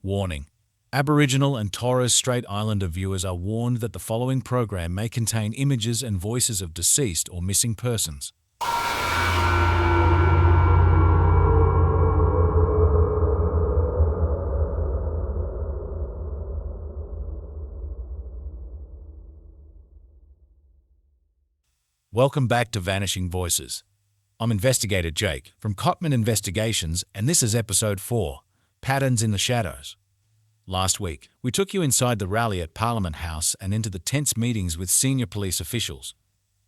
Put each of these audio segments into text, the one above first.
Warning: Aboriginal and Torres Strait Islander viewers are warned that the following program may contain images and voices of deceased or missing persons. Welcome back to Vanishing Voices. I'm investigator Jake from Cotman Investigations, and this is episode 4, Patterns in the Shadows. Last week, we took you inside the rally at Parliament House and into the tense meetings with senior police officials.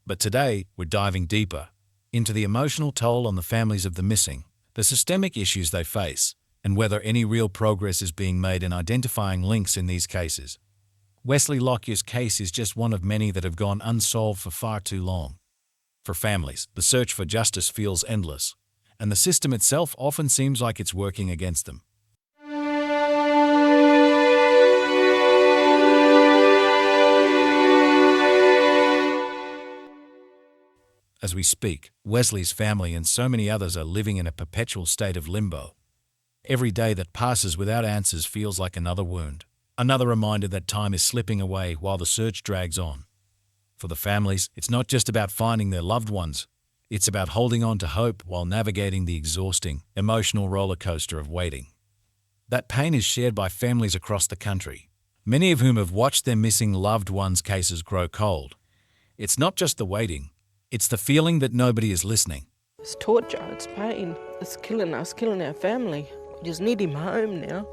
But today, we're diving deeper into the emotional toll on the families of the missing, the systemic issues they face, and whether any real progress is being made in identifying links in these cases. Wesley Lockyer's case is just one of many that have gone unsolved for far too long. For families, the search for justice feels endless, and the system itself often seems like it's working against them. As we speak, Wesley's family and so many others are living in a perpetual state of limbo. Every day that passes without answers feels like another wound, another reminder that time is slipping away while the search drags on. For the families, it's not just about finding their loved ones, it's about holding on to hope while navigating the exhausting, emotional roller coaster of waiting. That pain is shared by families across the country, many of whom have watched their missing loved ones' cases grow cold. It's not just the waiting, it's the feeling that nobody is listening. It's torture, it's pain, it's killing us, killing our family. We just need him home now.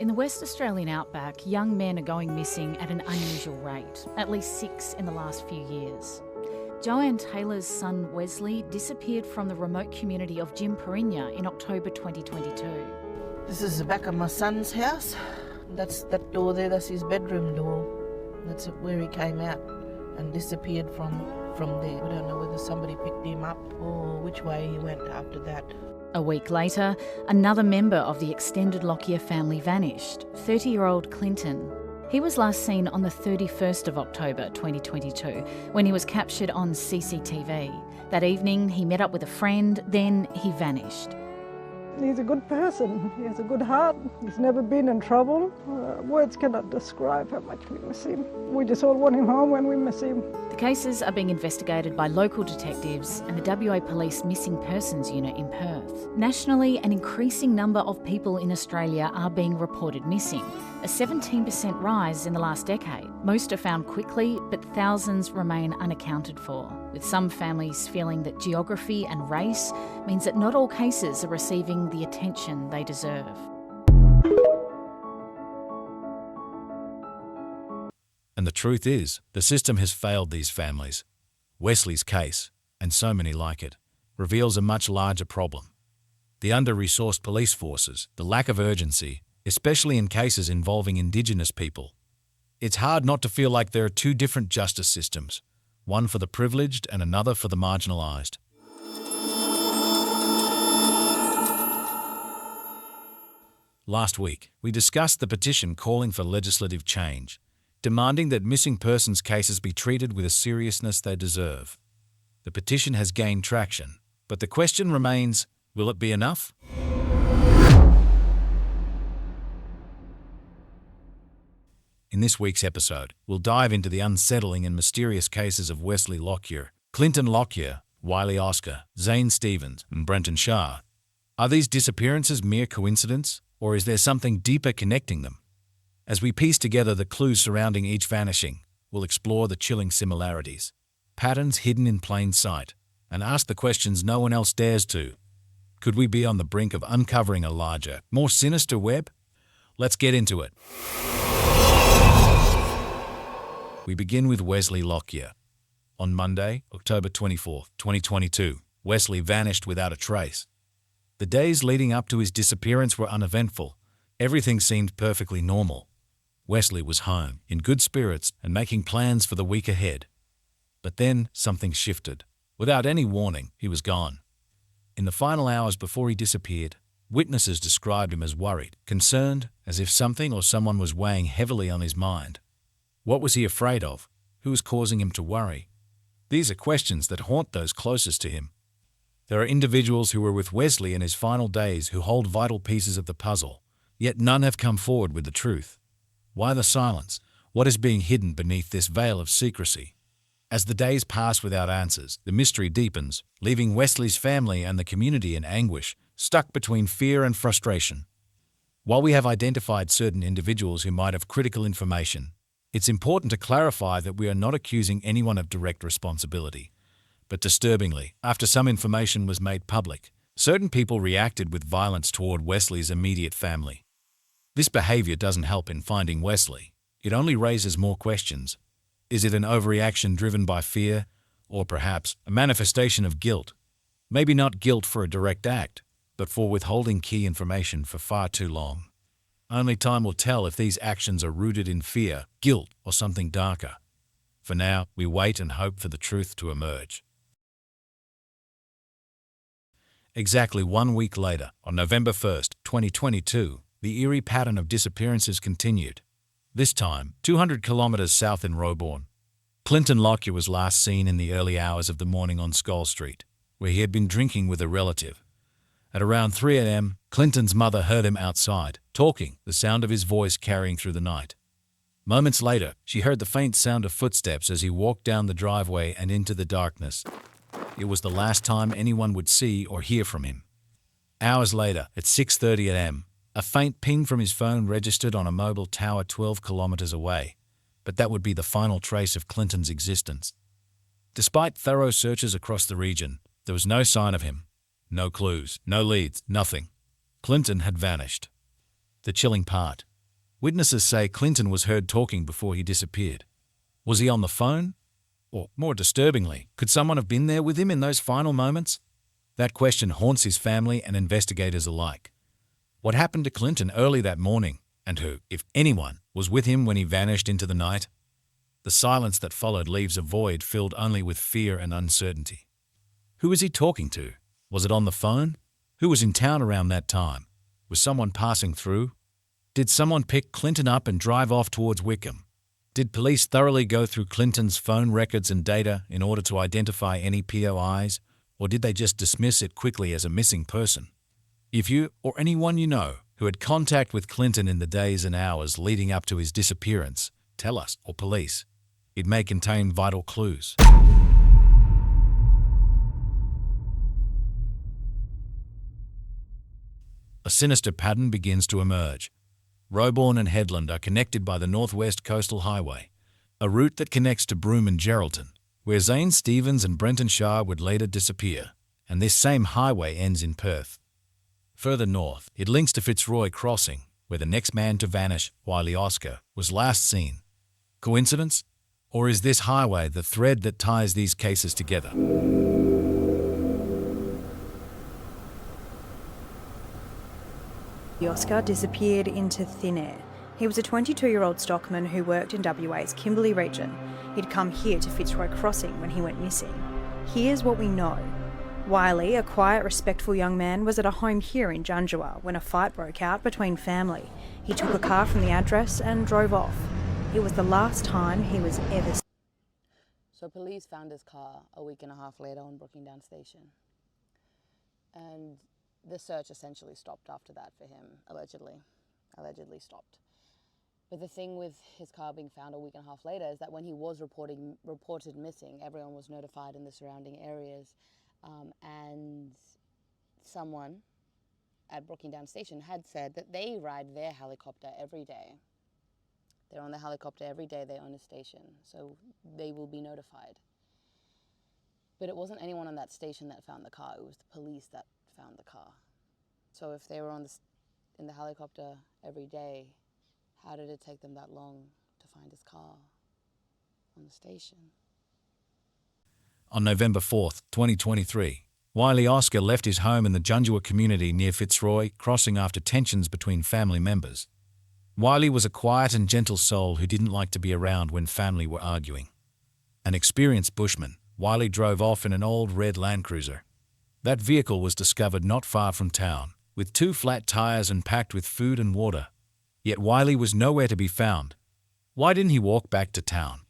In the West Australian outback, young men are going missing at an unusual rate, at least 6 in the last few years. Joanne Taylor's son Wesley disappeared from the remote community of Jimpurinya in October 2022. This is the back of my son's house. That's that door there, that's his bedroom door. That's where he came out and disappeared from there. We don't know whether somebody picked him up or which way he went after that. A week later, another member of the extended Lockyer family vanished, 30-year-old Clinton. He was last seen on the 31st of October 2022 when he was captured on CCTV. That evening, he met up with a friend, then he vanished. He's a good person, he has a good heart, he's never been in trouble. Words cannot describe how much we miss him. We just all want him home when we miss him. The cases are being investigated by local detectives and the WA Police Missing Persons Unit in Perth. Nationally, an increasing number of people in Australia are being reported missing, a 17% rise in the last decade. Most are found quickly, but thousands remain unaccounted for, with some families feeling that geography and race means that not all cases are receiving the attention they deserve. And the truth is, the system has failed these families. Wesley's case, and so many like it, reveals a much larger problem. The under-resourced police forces, the lack of urgency, especially in cases involving Indigenous people. It's hard not to feel like there are two different justice systems, one for the privileged and another for the marginalised. Last week, we discussed the petition calling for legislative change, demanding that missing persons cases be treated with the seriousness they deserve. The petition has gained traction, but the question remains, will it be enough? In this week's episode, we'll dive into the unsettling and mysterious cases of Wesley Lockyer, Clinton Lockyer, Wylie Oscar, Zane Stevens, and Brenton Shah. Are these disappearances mere coincidence, or is there something deeper connecting them? As we piece together the clues surrounding each vanishing, we'll explore the chilling similarities, patterns hidden in plain sight, and ask the questions no one else dares to. Could we be on the brink of uncovering a larger, more sinister web? Let's get into it. We begin with Wesley Lockyer. On Monday, October 24, 2022, Wesley vanished without a trace. The days leading up to his disappearance were uneventful. Everything seemed perfectly normal. Wesley was home, in good spirits, and making plans for the week ahead. But then something shifted. Without any warning, he was gone. In the final hours before he disappeared, witnesses described him as worried, concerned, as if something or someone was weighing heavily on his mind. What was he afraid of? Who was causing him to worry? These are questions that haunt those closest to him. There are individuals who were with Wesley in his final days who hold vital pieces of the puzzle, Yet none have come forward with the truth. Why the silence? What is being hidden beneath this veil of secrecy? As the days pass without answers, the mystery deepens, leaving Wesley's family and the community in anguish, stuck between fear and frustration. While we have identified certain individuals who might have critical information, it's important to clarify that we are not accusing anyone of direct responsibility. But disturbingly, after some information was made public, certain people reacted with violence toward Wesley's immediate family. This behavior doesn't help in finding Wesley. It only raises more questions. Is it an overreaction driven by fear, or perhaps a manifestation of guilt? Maybe not guilt for a direct act, but for withholding key information for far too long. Only time will tell if these actions are rooted in fear, guilt, or something darker. For now, we wait and hope for the truth to emerge. Exactly 1 week later, on November 1st, 2022, the eerie pattern of disappearances continued. This time, 200 kilometers south in Roebourne. Clinton Lockyer was last seen in the early hours of the morning on Skull Street, where he had been drinking with a relative. At around 3 a.m., Clinton's mother heard him outside, talking, the sound of his voice carrying through the night. Moments later, she heard the faint sound of footsteps as he walked down the driveway and into the darkness. It was the last time anyone would see or hear from him. Hours later, at 6:30 a.m., a faint ping from his phone registered on a mobile tower 12 kilometers away, but that would be the final trace of Clinton's existence. Despite thorough searches across the region, there was no sign of him. No clues, no leads, nothing. Clinton had vanished. The chilling part. Witnesses say Clinton was heard talking before he disappeared. Was he on the phone? Or, more disturbingly, could someone have been there with him in those final moments? That question haunts his family and investigators alike. What happened to Clinton early that morning, and who, if anyone, was with him when he vanished into the night? The silence that followed leaves a void filled only with fear and uncertainty. Who was he talking to? Was it on the phone? Who was in town around that time? Was someone passing through? Did someone pick Clinton up and drive off towards Wickham? Did police thoroughly go through Clinton's phone records and data in order to identify any POIs, or did they just dismiss it quickly as a missing person? If you, or anyone you know, who had contact with Clinton in the days and hours leading up to his disappearance, tell us, or police. It may contain vital clues. A sinister pattern begins to emerge. Roebourne and Headland are connected by the Northwest Coastal Highway, a route that connects to Broome and Geraldton, where Zane Stevens and Brenton Shah would later disappear, and this same highway ends in Perth. Further north, it links to Fitzroy Crossing, where the next man to vanish, Wylie Oscar, was last seen. Coincidence? Or is this highway the thread that ties these cases together? Oscar disappeared into thin air. He was a 22-year-old stockman who worked in WA's Kimberley region. He'd come here to Fitzroy Crossing when he went missing. Here's what we know. Wylie, a quiet, respectful young man, was at a home here in Junjua when a fight broke out between family. He took a car from the address and drove off. It was the last time he was ever seen. So police found his car a week and a half later on Brookingdown Station. And the search essentially stopped after that for him, allegedly stopped. But the thing with his car being found a week and a half later is that when he was reported missing, everyone was notified in the surrounding areas, and someone at Brookingdown Station had said that they ride their helicopter every day. They're on the helicopter every day, they own a station, so they will be notified. But it wasn't anyone on that station that found the car, it was the police that found the car. So if they were in the helicopter every day, how did it take them that long to find his car on the station? On November 4th, 2023, Wylie Oscar left his home in the Junjua community near Fitzroy Crossing after tensions between family members. Wylie was a quiet and gentle soul who didn't like to be around when family were arguing. An experienced bushman, Wylie drove off in an old red Land Cruiser. That vehicle was discovered not far from town, with 2 flat tires and packed with food and water. Yet Wylie was nowhere to be found. Why didn't he walk back to town?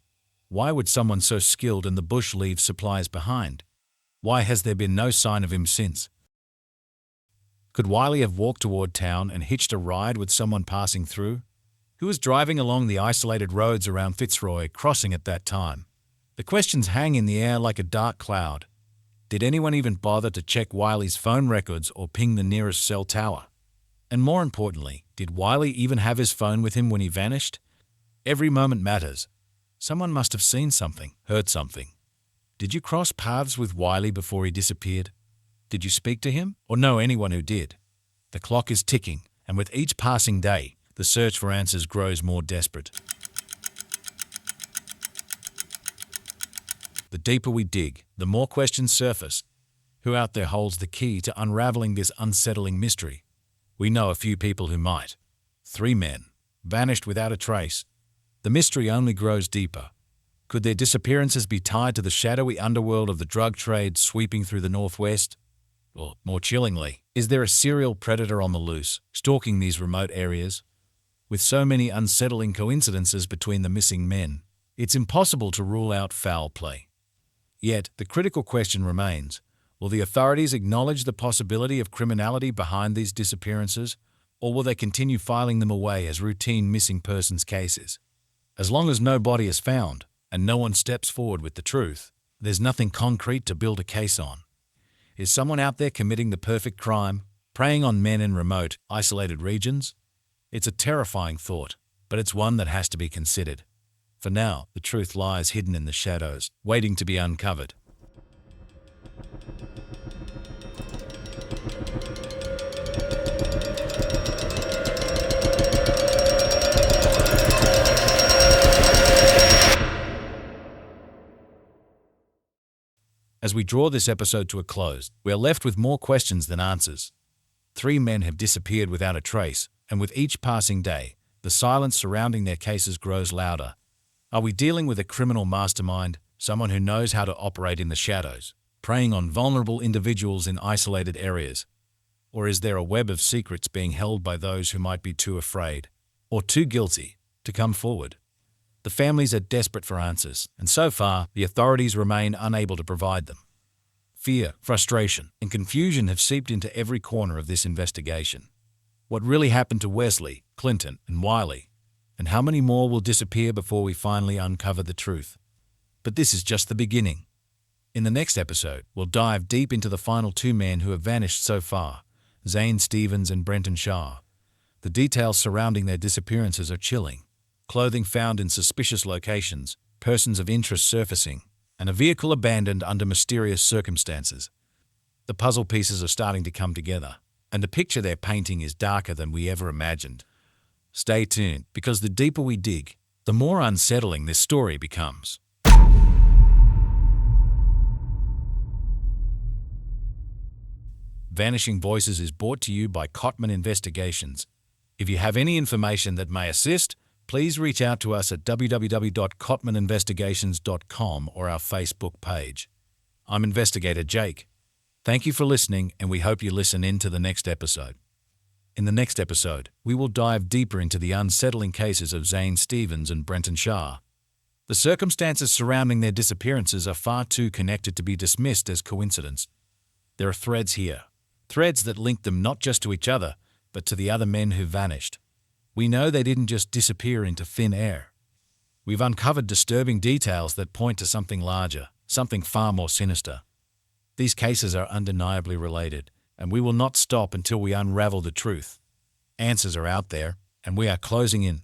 Why would someone so skilled in the bush leave supplies behind? Why has there been no sign of him since? Could Wylie have walked toward town and hitched a ride with someone passing through? Who was driving along the isolated roads around Fitzroy Crossing at that time? The questions hang in the air like a dark cloud. Did anyone even bother to check Wylie's phone records or ping the nearest cell tower? And more importantly, did Wylie even have his phone with him when he vanished? Every moment matters. Someone must have seen something, heard something. Did you cross paths with Wylie before he disappeared? Did you speak to him or know anyone who did? The clock is ticking, and with each passing day, the search for answers grows more desperate. The deeper we dig, the more questions surface. Who out there holds the key to unraveling this unsettling mystery? We know a few people who might. 3 men, vanished without a trace. The mystery only grows deeper. Could their disappearances be tied to the shadowy underworld of the drug trade sweeping through the Northwest? Or, more chillingly, is there a serial predator on the loose, stalking these remote areas? With so many unsettling coincidences between the missing men, it's impossible to rule out foul play. Yet, the critical question remains, will the authorities acknowledge the possibility of criminality behind these disappearances, or will they continue filing them away as routine missing persons cases? As long as no body is found, and no one steps forward with the truth, there's nothing concrete to build a case on. Is someone out there committing the perfect crime, preying on men in remote, isolated regions? It's a terrifying thought, but it's one that has to be considered. For now, the truth lies hidden in the shadows, waiting to be uncovered. As we draw this episode to a close, we are left with more questions than answers. 3 men have disappeared without a trace, and with each passing day, the silence surrounding their cases grows louder. Are we dealing with a criminal mastermind, someone who knows how to operate in the shadows, preying on vulnerable individuals in isolated areas? Or is there a web of secrets being held by those who might be too afraid, or too guilty, to come forward? The families are desperate for answers, and so far, the authorities remain unable to provide them. Fear, frustration, and confusion have seeped into every corner of this investigation. What really happened to Wesley, Clinton, and Wylie? And how many more will disappear before we finally uncover the truth? But this is just the beginning. In the next episode, we'll dive deep into the final 2 men who have vanished so far, Zane Stevens and Brenton Shah. The details surrounding their disappearances are chilling. Clothing found in suspicious locations, persons of interest surfacing, and a vehicle abandoned under mysterious circumstances. The puzzle pieces are starting to come together, and the picture they're painting is darker than we ever imagined. Stay tuned, because the deeper we dig, the more unsettling this story becomes. Vanishing Voices is brought to you by Cotman Investigations. If you have any information that may assist, please reach out to us at www.cotmaninvestigations.com or our Facebook page. I'm Investigator Jake. Thank you for listening, and we hope you listen in to the next episode. In the next episode, we will dive deeper into the unsettling cases of Zane Stevens and Brenton Shah. The circumstances surrounding their disappearances are far too connected to be dismissed as coincidence. There are threads here, threads that link them not just to each other, but to the other men who vanished. We know they didn't just disappear into thin air. We've uncovered disturbing details that point to something larger, something far more sinister. These cases are undeniably related, and we will not stop until we unravel the truth. Answers are out there, and we are closing in.